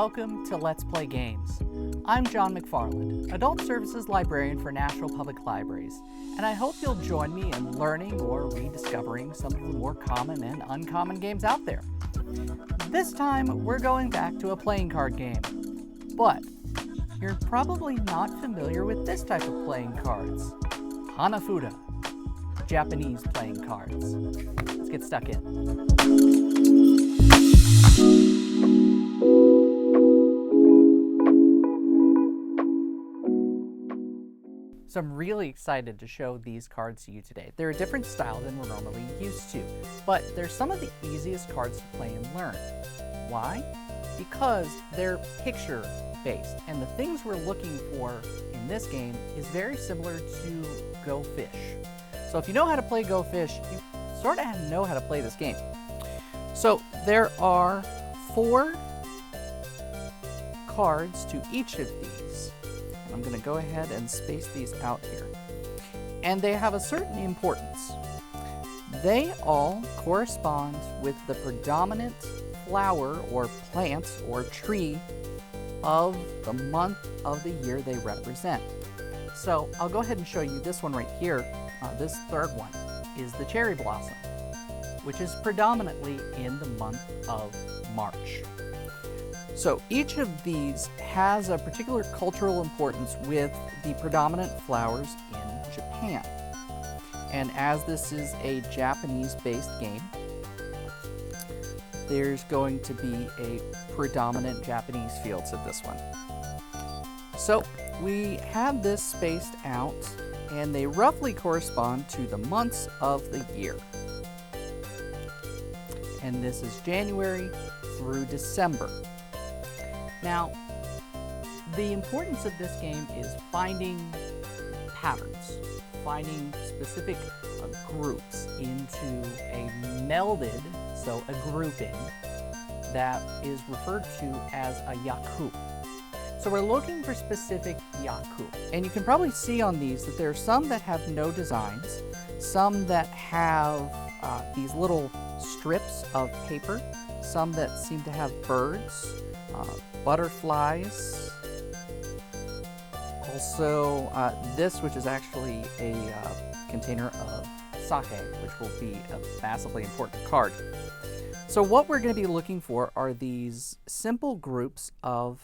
welcome to Let's Play Games. I'm John McFarland, Adult Services Librarian for National Public Libraries, and I hope you'll join me in learning or rediscovering some of the more common and uncommon games out there. This time, we're going back to a playing card game, but you're probably not familiar with this type of playing cards. Hanafuda, Japanese playing cards. Let's get stuck in. So I'm really excited to show these cards to you today. They're a different style than we're normally used to, but they're some of the easiest cards to play and learn. Why? Because they're picture-based, and the things we're looking for in this game is very similar to Go Fish. So if you know how to play Go Fish, you sort of know how to play this game. So there are 4 cards to each of these. I'm going to go ahead and space these out here. And they have a certain importance. They all correspond with the predominant flower or plant or tree of the month of the year they represent. So I'll go ahead and show you this one right here. This third one is the cherry blossom, which is predominantly in the month of March. So each of these has a particular cultural importance with the predominant flowers in Japan. And as this is a Japanese-based game, there's going to be a predominant Japanese feel to this one. So we have this spaced out, and they roughly correspond to the months of the year. And this is January through December. Now, the importance of this game is finding patterns, finding specific groups into a melded, so a grouping, that is referred to as a yaku. So we're looking for specific yaku. And you can probably see on these that there are some that have no designs, some that have these little strips of paper, some that seem to have birds, butterflies. Also, this, which is actually a container of sake, which will be a massively important card. So what we're going to be looking for are these simple groups of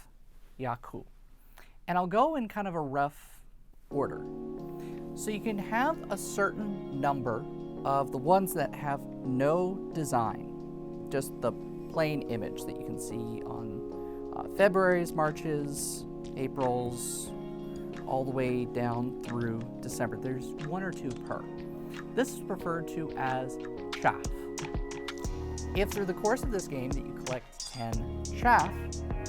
yaku. And I'll go in kind of a rough order. So you can have a certain number of the ones that have no design, just the plain image that you can see on February's, March's, April's, all the way down through December. There's 1 or 2 per. This is referred to as chaff. If through the course of this game that you collect 10 chaff,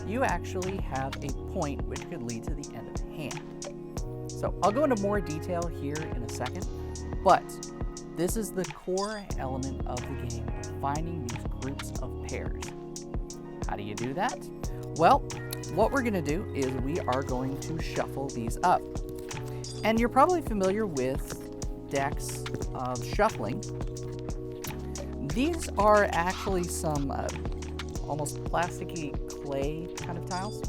you actually have a point which could lead to the end of the hand. So I'll go into more detail here in a second, but this is the core element of the game, finding these groups of pairs. How do you do that? Well, what we're going to do is we are going to shuffle these up. And you're probably familiar with decks of shuffling. These are actually some almost plasticky clay kind of tiles.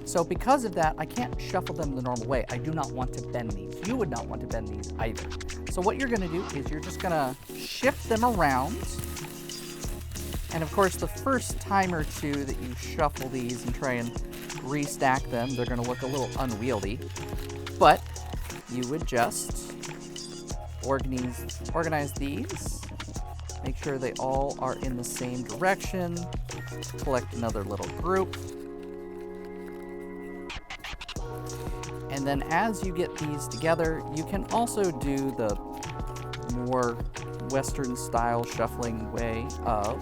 So because of that, I can't shuffle them the normal way. I do not want to bend these. You would not want to bend these either. So what you're going to do is you're just going to shift them around. And of course, the first time or two that you shuffle these and try and restack them, they're going to look a little unwieldy. But you would just organize these, make sure they all are in the same direction, collect another little group. And then as you get these together, you can also do the more Western style shuffling way of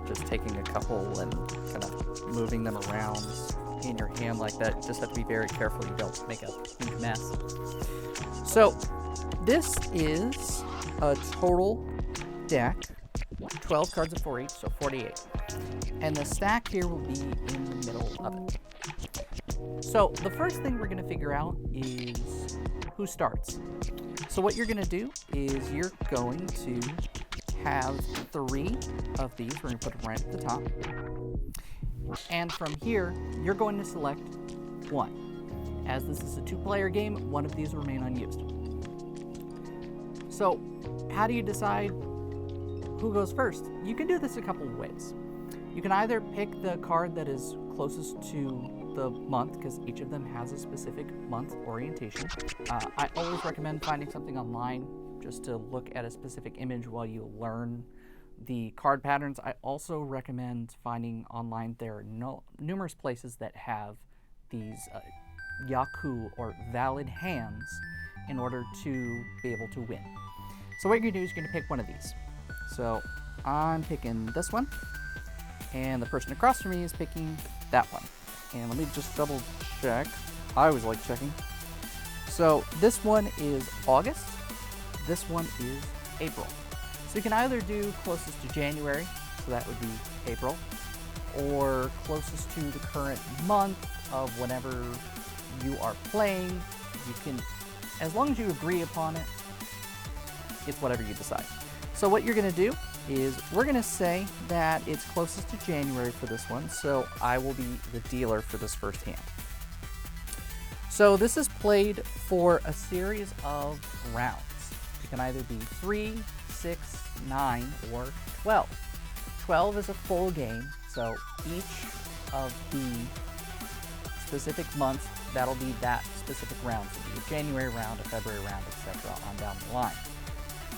just taking a couple and kind of moving them around in your hand like that. You just have to be very careful you don't make a huge mess. So this is a total deck, 12 cards of 4 each, so 48. And the stack here will be in the middle of it. So the first thing we're going to figure out is who starts. So what you're going to do is you're going to have 3 of these. We're going to put them right at the top. And from here, you're going to select one. As this is a 2-player game, one of these will remain unused. So, how do you decide who goes first? You can do this a couple of ways. You can either pick the card that is closest to the month, because each of them has a specific month orientation. I always recommend finding something online just to look at a specific image while you learn the card patterns. I also recommend finding online, there are numerous places that have these yaku, or valid hands, in order to be able to win. So what you're going to do is you're going to pick one of these. So I'm picking this one, and the person across from me is picking that one. And let me just double check. I always like checking. So this one is August. This one is April. So you can either do closest to January, so that would be April, or closest to the current month of whenever you are playing. You can, as long as you agree upon it, it's whatever you decide. So what you're going to do is we're going to say that it's closest to January for this one, so I will be the dealer for this first hand. So this is played for a series of rounds. It can either be 3, 6, 9, or 12. 12 is a full game, so each of the specific months, that'll be that specific round. So it'll be a January round, a February round, etc. on down the line.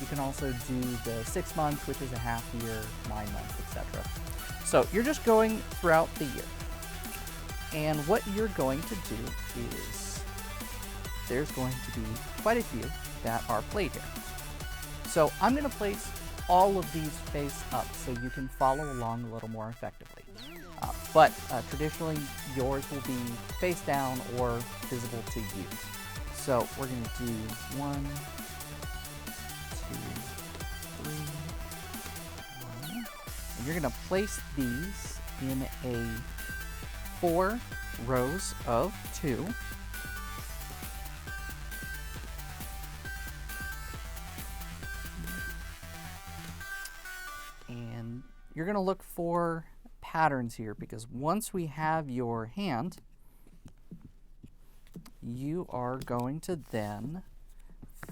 You can also do the 6 months, which is a half year, 9 months, etc. So you're just going throughout the year. And what you're going to do is, there's going to be quite a few that are played here. So I'm going to place all of these face up so you can follow along a little more effectively. But traditionally, yours will be face down or visible to you. So we're going to do 1, 2, 3, 1. And you're going to place these in a 4 rows of 2. And you're going to look for patterns here, because once we have your hand, you are going to then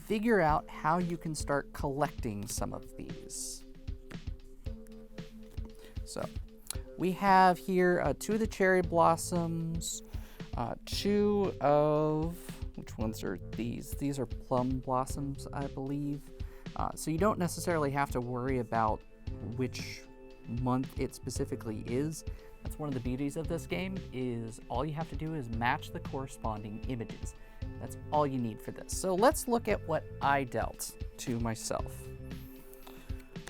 figure out how you can start collecting some of these. So we have here 2 of the cherry blossoms, 2 of, which ones are these? These are plum blossoms, I believe. So you don't necessarily have to worry about which month it specifically is. That's one of the beauties of this game, is all you have to do is match the corresponding images. That's all you need for this. So let's look at what I dealt to myself.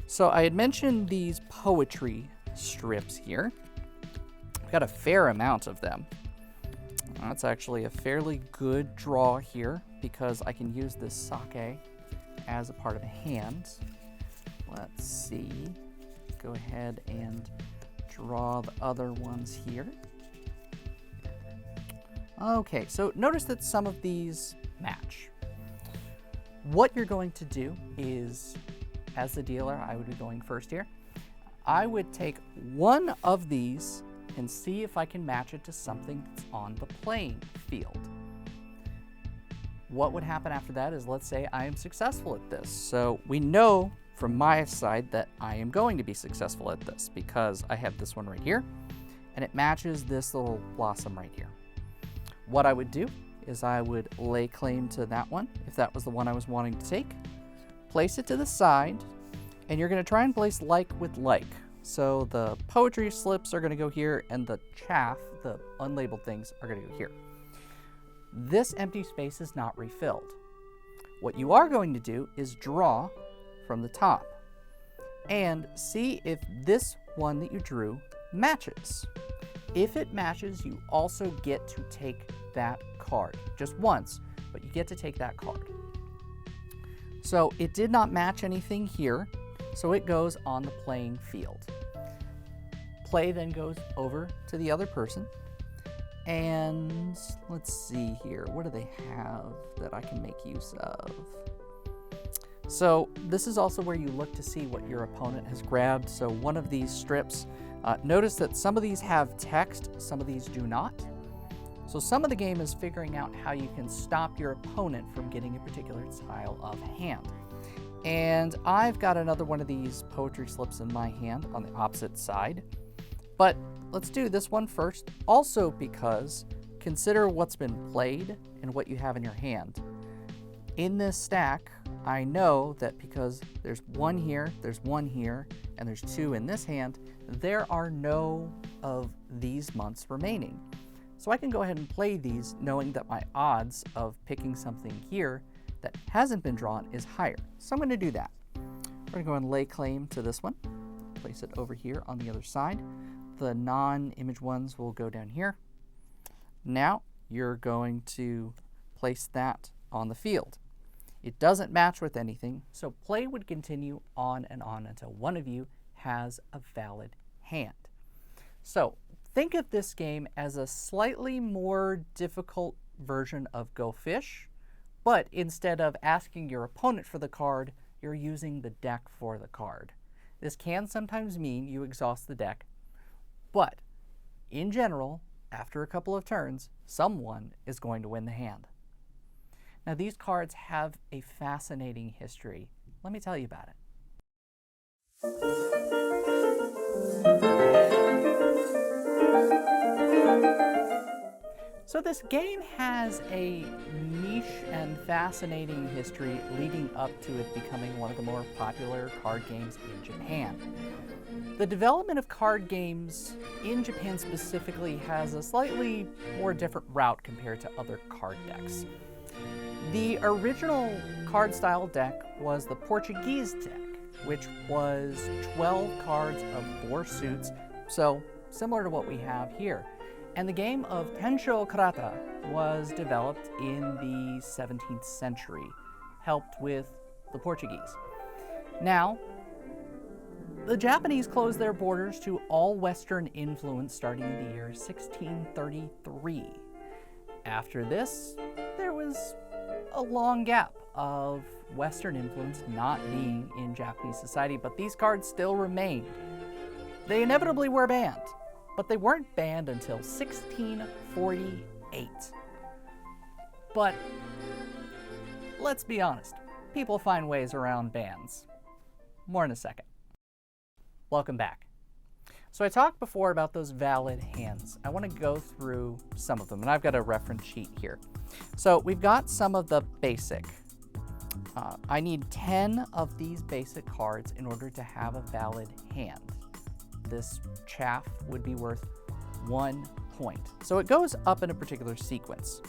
So I had mentioned these poetry strips here. I've got a fair amount of them. That's actually a fairly good draw here, because I can use this sake as a part of a hand. Let's see. Go ahead and draw the other ones here. Okay, so notice that some of these match. What you're going to do is, as the dealer, I would be going first here. I would take one of these and see if I can match it to something that's on the playing field. What would happen after that is, let's say I am successful at this. So we know from my side that I am going to be successful at this, because I have this one right here, and it matches this little blossom right here. What I would do is I would lay claim to that one, if that was the one I was wanting to take, place it to the side, and you're going to try and place like with like. So the poetry slips are going to go here, and the chaff, the unlabeled things, are going to go here. This empty space is not refilled. What you are going to do is draw from the top and see if this one that you drew matches. If it matches, you also get to take that card. Just once, but you get to take that card. So it did not match anything here, so it goes on the playing field. Play then goes over to the other person, and let's see here. What do they have that I can make use of? So this is also where you look to see what your opponent has grabbed. So one of these strips, notice that some of these have text, some of these do not. So some of the game is figuring out how you can stop your opponent from getting a particular style of hand. And I've got another one of these poetry slips in my hand on the opposite side. But let's do this one first, also because consider what's been played and what you have in your hand. In this stack, I know that because there's one here, and there's two in this hand, there are no of these months remaining. So I can go ahead and play these knowing that my odds of picking something here that hasn't been drawn is higher. So I'm going to do that. We're going to go and lay claim to this one, place it over here on the other side. The non-image ones will go down here. Now you're going to place that on the field. It doesn't match with anything, so play would continue on and on until one of you has a valid hand. So think of this game as a slightly more difficult version of Go Fish, but instead of asking your opponent for the card, you're using the deck for the card. This can sometimes mean you exhaust the deck, but in general, after a couple of turns, someone is going to win the hand. Now, these cards have a fascinating history. Let me tell you about it. So this game has a niche and fascinating history leading up to it becoming one of the more popular card games in Japan. The development of card games in Japan specifically has a slightly more different route compared to other card decks. The original card style deck was the Portuguese deck, which was 12 cards of 4 suits, so similar to what we have here. And the game of Pensho Karata was developed in the 17th century, helped with the Portuguese. Now, the Japanese closed their borders to all Western influence starting in the year 1633. After this, there was a long gap of Western influence not being in Japanese society, but these cards still remained. They inevitably were banned, but they weren't banned until 1648. But let's be honest, people find ways around bans. More in a second. Welcome back. So I talked before about those valid hands. I want to go through some of them, and I've got a reference sheet here. So we've got some of the basic. I need 10 of these basic cards in order to have a valid hand. This chaff would be worth 1 point. So it goes up in a particular sequence.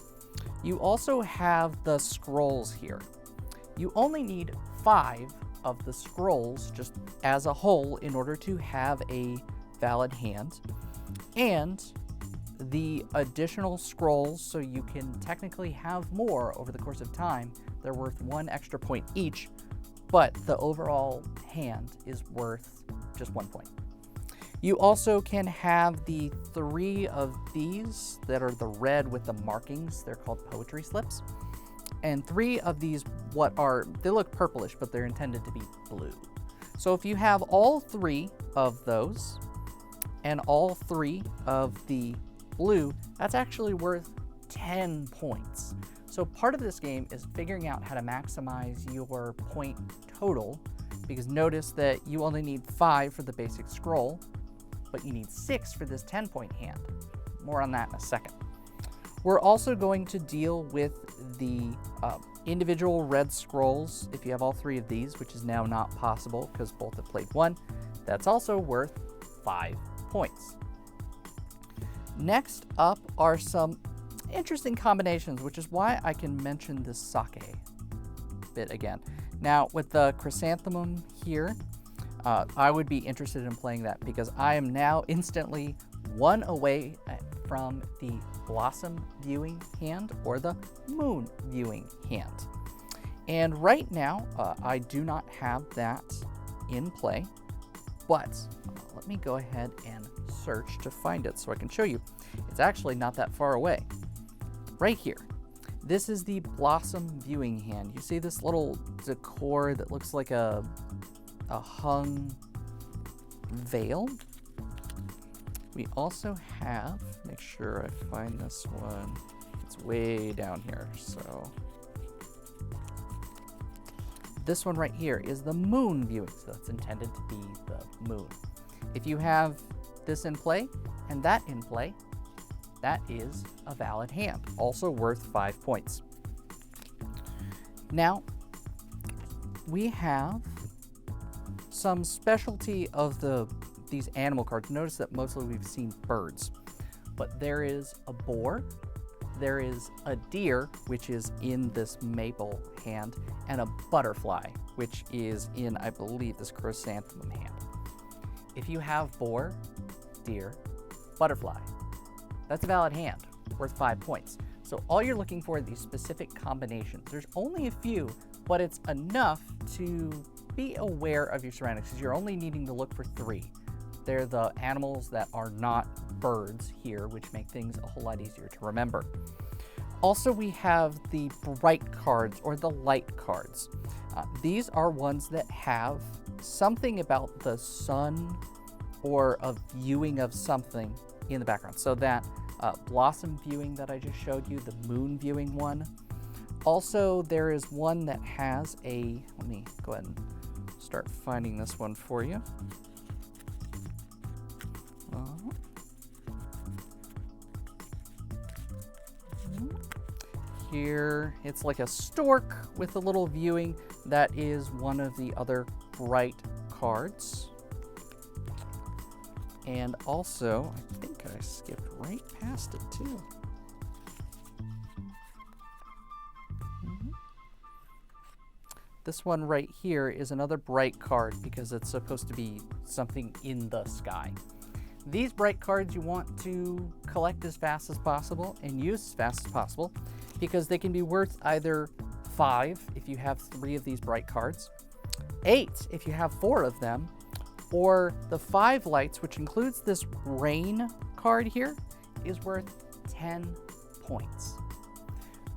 You also have the scrolls here. You only need 5 of the scrolls just as a whole in order to have a valid hand, and the additional scrolls, so you can technically have more over the course of time. They're worth 1 extra point each, but the overall hand is worth just 1 point. You also can have the 3 of these that are the red with the markings. They're called poetry slips. And 3 of these, they look purplish, but they're intended to be blue. So if you have all 3 of those and all 3 of the blue, that's actually worth 10 points. So part of this game is figuring out how to maximize your point total, because notice that you only need 5 for the basic scroll, but you need 6 for this 10-point hand. More on that in a second. We're also going to deal with the individual red scrolls. If you have all 3 of these, which is now not possible because both have played 1, that's also worth 5 points. Next up are some interesting combinations, which is why I can mention this sake bit again. Now, with the chrysanthemum here, I would be interested in playing that because I am now instantly 1 away from the blossom viewing hand or the moon viewing hand. And right now, I do not have that in play, but let me go ahead and search to find it so I can show you. It's actually not that far away. Right here. This is the Blossom Viewing Hand. You see this little decor that looks like a hung veil? We also have, make sure I find this one. It's way down here, so. This one right here is the moon viewing, so that's intended to be the moon. If you have this in play and that in play, that is a valid hand, also worth 5 points. Now, we have some specialty of these animal cards. Notice that mostly we've seen birds, but there is a boar, there is a deer, which is in this maple hand, and a butterfly, which is in, I believe, this chrysanthemum hand. If you have boar, deer, butterfly, that's a valid hand, worth 5 points. So all you're looking for are these specific combinations. There's only a few, but it's enough to be aware of your surroundings, because you're only needing to look for 3. They're the animals that are not birds here, which make things a whole lot easier to remember. Also, we have the bright cards, or the light cards. These are ones that have something about the sun or a viewing of something in the background. So that blossom viewing that I just showed you, the moon viewing one. Also, there is one that has a, let me go ahead and start finding this one for you. Here, it's like a stork with a little viewing. That is one of the other bright cards. And also, I think I skipped right past it too. This one right here is another bright card because it's supposed to be something in the sky. These bright cards you want to collect as fast as possible and use as fast as possible, because they can be worth either 5 if you have 3 of these bright cards, 8 if you have 4 of them, or the 5 lights, which includes this rain card here, is worth 10 points.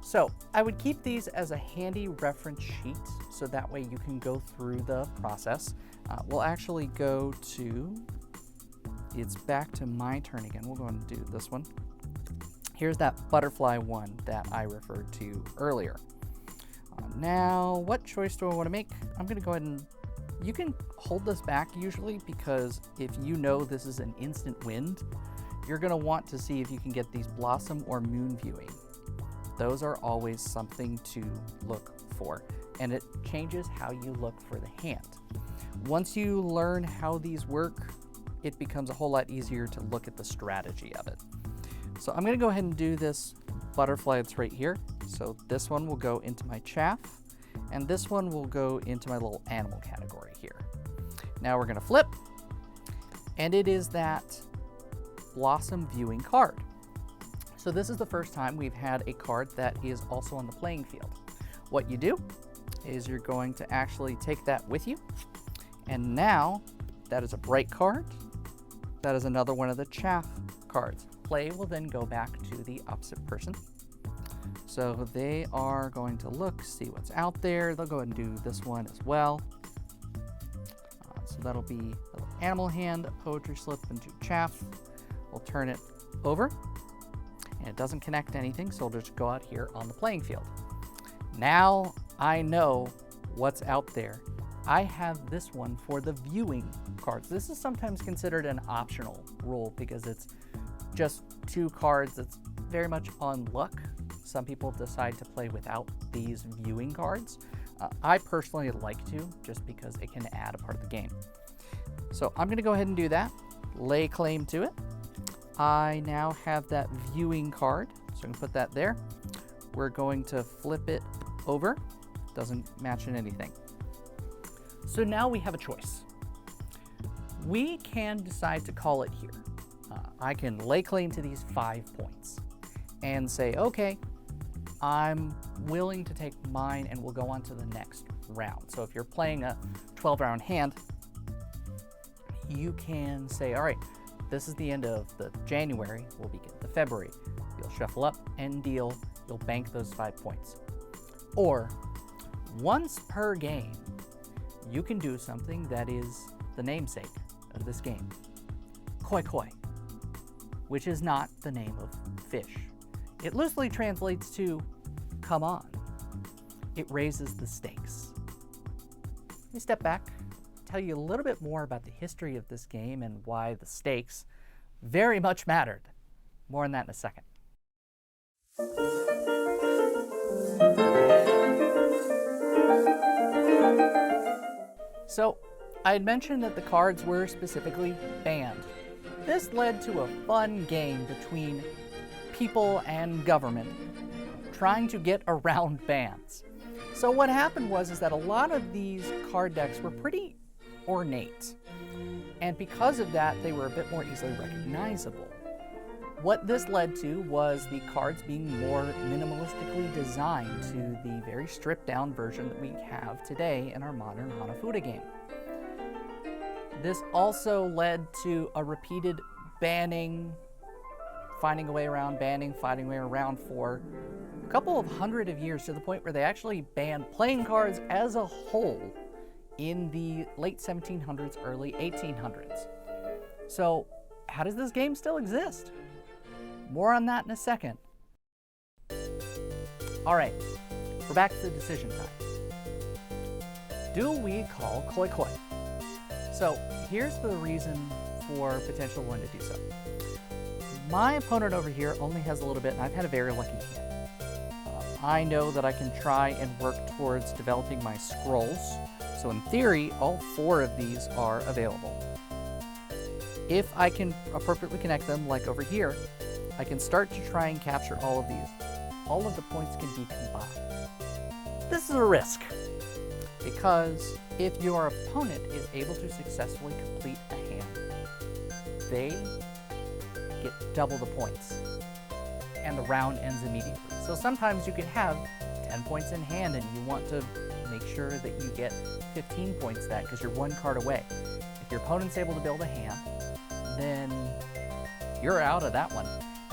So I would keep these as a handy reference sheet, so that way you can go through the process. We'll actually go to, it's back to my turn again. We'll go ahead and do this one. Here's that butterfly one that I referred to earlier. Now, what choice do I want to make? I'm going to go ahead and, you can hold this back usually, because if you know this is an instant wind, you're going to want to see if you can get these blossom or moon viewing. Those are always something to look for, and it changes how you look for the hand. Once you learn how these work, it becomes a whole lot easier to look at the strategy of it. So I'm going to go ahead and do this butterfly that's right here. So this one will go into my chaff, and this one will go into my little animal category here. Now we're going to flip, and it is that blossom viewing card. So this is the first time we've had a card that is also on the playing field. What you do is you're going to actually take that with you, and now that is a bright card. That is another one of the chaff cards. Play will then go back to the opposite person. So they are going to look, see what's out there. They'll go ahead and do this one as well. So that'll be an animal hand, a poetry slip, and do chaff. We'll turn it over, and it doesn't connect to anything, so we'll just go out here on the playing field. Now I know what's out there. I have this one for the viewing cards. This is sometimes considered an optional rule because it's just 2 cards. It's very much on luck. Some people decide to play without these viewing cards. I personally like to, just because it can add a part of the game. So I'm going to go ahead and do that. Lay claim to it. I now have that viewing card, so I'm going to put that there. We're going to flip it over. Doesn't match in anything. So now we have a choice. We can decide to call it here. I can lay claim to these 5 points and say, okay, I'm willing to take mine and we'll go on to the next round. So if you're playing a 12-round hand, you can say, all right, this is the end of the January, we'll begin the February. You'll shuffle up and deal you'll bank those 5 points. Or once per game, you can do something that is the namesake of this game, koi koi, which is not the name of fish. It loosely translates to come on. It raises the stakes. Let me step back, tell you a little bit more about the history of this game and why the stakes very much mattered. More on that in a second. So, I had mentioned that the cards were specifically banned. This led to a fun game between people and government trying to get around bans. So what happened was that a lot of these card decks were pretty ornate, and because of that, they were a bit more easily recognizable. What this led to was the cards being more minimalistically designed to the very stripped down version that we have today in our modern Hanafuda game. This also led to a repeated banning, finding a way around banning, finding a way around for a couple of hundred of years, to the point where they actually banned playing cards as a whole in the late 1700s, early 1800s. So how does this game still exist? More on that in a second. All right, we're back to the decision time. Do we call koi koi? So here's the reason for potential one to do so. My opponent over here only has a little bit, and I've had a very lucky hand. I know that I can try and work towards developing my scrolls. So in theory, all 4 of these are available. If I can appropriately connect them, like over here, I can start to try and capture all of these. All of the points can be combined. This is a risk, because if your opponent is able to successfully complete a hand, they get double the points, and the round ends immediately. So sometimes you can have 10 points in hand, and you want to make sure that you get 15 points that, because you're 1 card away. If your opponent's able to build a hand, then you're out of that one,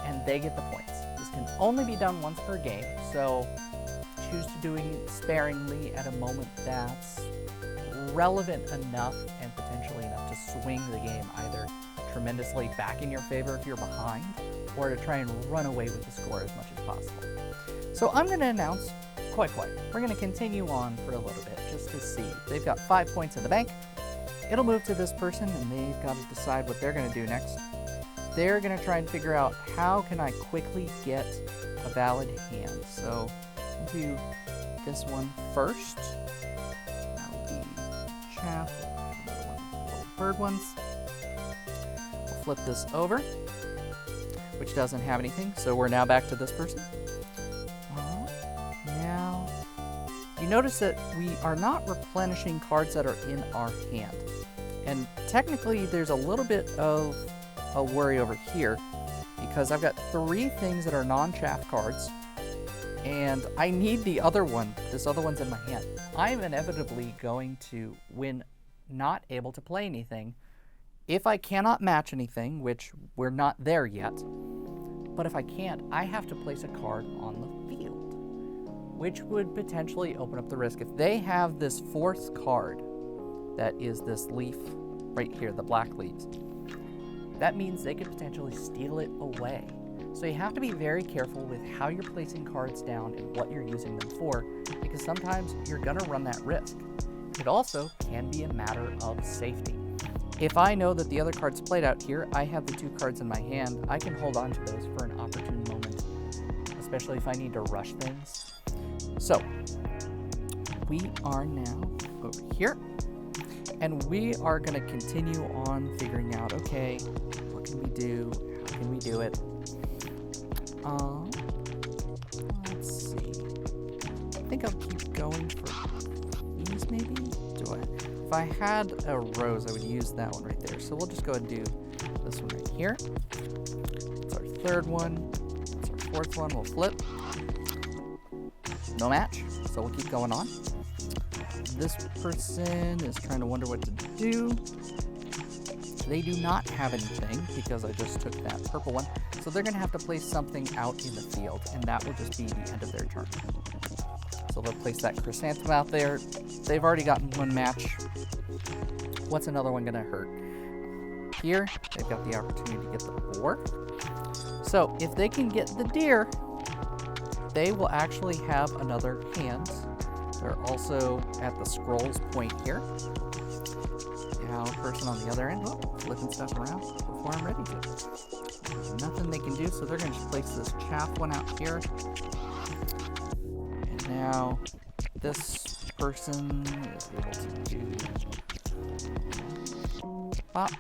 and they get the points. This can only be done once per game, so choose to doing it sparingly at a moment that's relevant enough and potentially enough to swing the game either tremendously back in your favor if you're behind, or to try and run away with the score as much as possible. So I'm going to announce koi koi. We're going to continue on for a little bit just to see. They've got 5 points in the bank. It'll move to this person, and they've got to decide what they're going to do next. They're going to try and figure out, how can I quickly get a valid hand? So we'll do this one first. That will be chaff. Another one, little bird ones. We'll flip this over, which doesn't have anything. So we're now back to this person. Now, you notice that we are not replenishing cards that are in our hand. And technically, there's a little bit of a worry over here, because I've got 3 things that are non-chaff cards, and I need the other one. This other one's in my hand. I'm inevitably going to, when not able to play anything, if I cannot match anything, which we're not there yet, but if I can't, I have to place a card on the field, which would potentially open up the risk. If they have this 4th card, that is this leaf right here, the black leaves, that means they could potentially steal it away. So you have to be very careful with how you're placing cards down and what you're using them for, because sometimes you're gonna run that risk. It also can be a matter of safety. If I know that the other card's played out here, I have the 2 cards in my hand, I can hold on to those for an opportune moment, especially if I need to rush things. So, we are now over here, and we are going to continue on figuring out, okay, what can we do? How can we do it? Let's see. I think I'll keep going for these, maybe? If I had a rose, I would use that one right there. So we'll just go ahead and do this one right here. It's our 3rd one. It's our 4th one. We'll flip. No match, so we'll keep going on. This person is trying to wonder what to do. They do not have anything because I just took that purple one. So they're going to have to place something out in the field, and that will just be the end of their turn. So they'll place that chrysanthemum out there. They've already gotten one match. What's another one going to hurt? Here, they've got the opportunity to get the boar. So if they can get the deer, they will actually have another hand. They're also at the scrolls point here. Now, person on the other end, flipping stuff around before I'm ready to. There's nothing they can do, so they're going to just place this chaff one out here. And now, this person is able to do pop.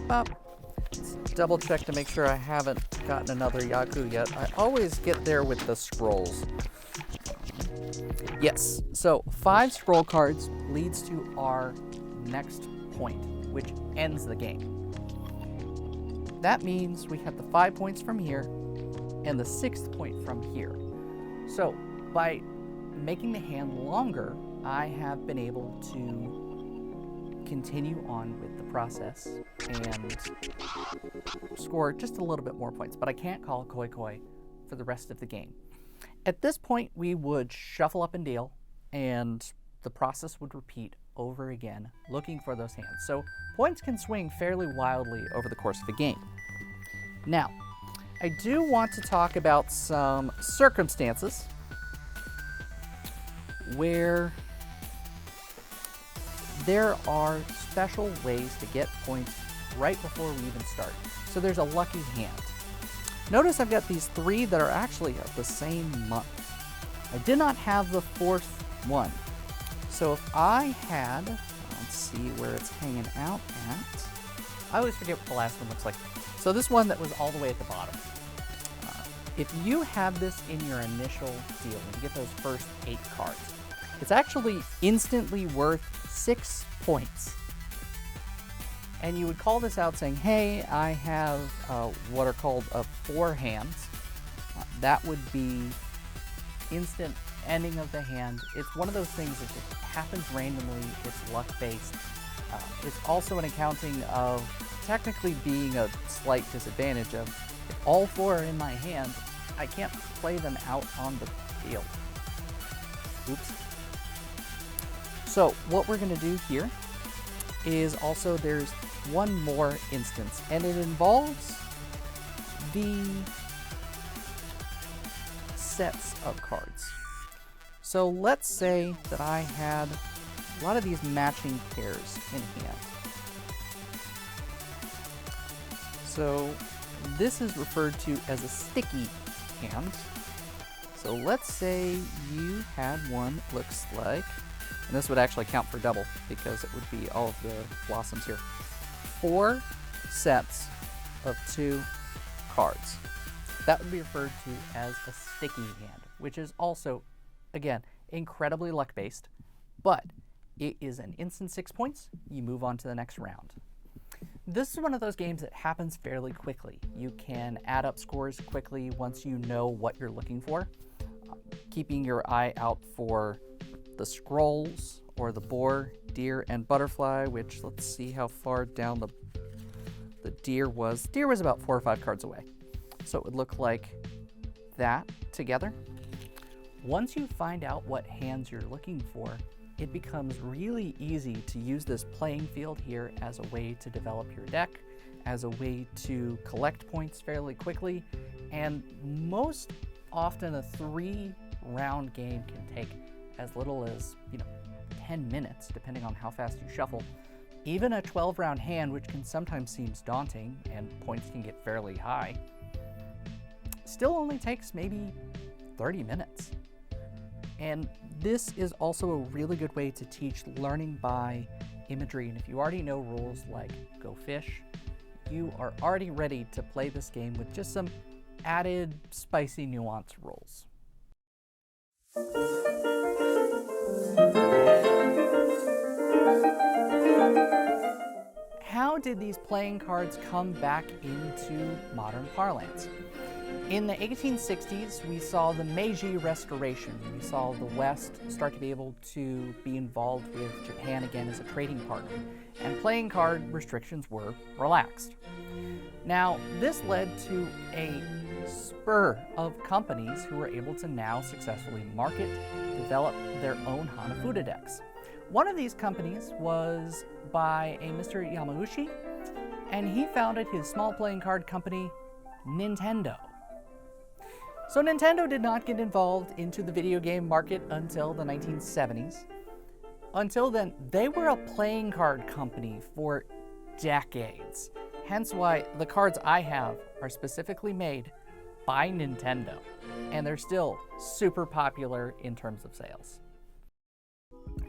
Pop. Let's double check to make sure I haven't gotten another Yaku yet. I always get there with the scrolls. Yes, so 5 scroll cards leads to our next point, which ends the game. That means we have the 5 points from here and the 6th point from here. So by making the hand longer, I have been able to continue on with the process and score just a little bit more points, but I can't call Koi Koi for the rest of the game. At this point, we would shuffle up and deal, and the process would repeat over again, looking for those hands. So points can swing fairly wildly over the course of a game. Now, I do want to talk about some circumstances where there are special ways to get points right before we even start. So there's a lucky hand. Notice I've got these 3 that are actually of the same month. I did not have the 4th one. So if I had, let's see where it's hanging out at. I always forget what the last one looks like. So this one that was all the way at the bottom. If you have this in your initial deal, and you get those first 8 cards, it's actually instantly worth 6 points. And you would call this out saying, hey, I have what are called 4 hands. That would be instant ending of the hand. It's one of those things that just happens randomly. It's luck-based. It's also an accounting of technically being a slight disadvantage of if all 4 are in my hand, I can't play them out on the field. Oops. So what we're going to do here is also there's one more instance, and it involves the sets of cards. So let's say that I had a lot of these matching pairs in hand. So this is referred to as a sticky hand. So let's say you had one, looks like, and this would actually count for double because it would be all of the blossoms here. 4 sets of 2 cards. That would be referred to as a sticky hand, which is also, again, incredibly luck-based, but it is an instant 6 points. You move on to the next round. This is one of those games that happens fairly quickly. You can add up scores quickly once you know what you're looking for. Keeping your eye out for the scrolls or the boar, deer, and butterfly, which let's see how far down the deer was. Deer was about 4 or 5 cards away. So it would look like that together. Once you find out what hands you're looking for, it becomes really easy to use this playing field here as a way to develop your deck, as a way to collect points fairly quickly, and most often a 3-round game can take as little as, 10 minutes, depending on how fast you shuffle. Even a 12-round hand, which can sometimes seem daunting and points can get fairly high, still only takes maybe 30 minutes. And this is also a really good way to teach learning by imagery. And if you already know rules like go fish, you are already ready to play this game with just some added spicy nuance rules. How did these playing cards come back into modern parlance? In the 1860s, we saw the Meiji Restoration. We saw the West start to be able to be involved with Japan again as a trading partner, and playing card restrictions were relaxed. Now, this led to a spur of companies who were able to now successfully market, develop their own Hanafuda decks. One of these companies was by a Mr. Yamauchi, and he founded his small playing card company, Nintendo. So Nintendo did not get involved into the video game market until the 1970s. Until then, they were a playing card company for decades. Hence why the cards I have are specifically made by Nintendo, and they're still super popular in terms of sales.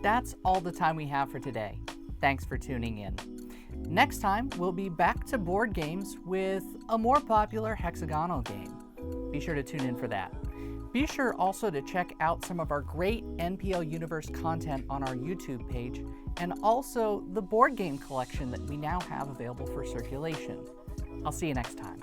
That's all the time we have for today. Thanks for tuning in. Next time, we'll be back to board games with a more popular hexagonal game. Be sure to tune in for that. Be sure also to check out some of our great NPL Universe content on our YouTube page, and also the board game collection that we now have available for circulation. I'll see you next time.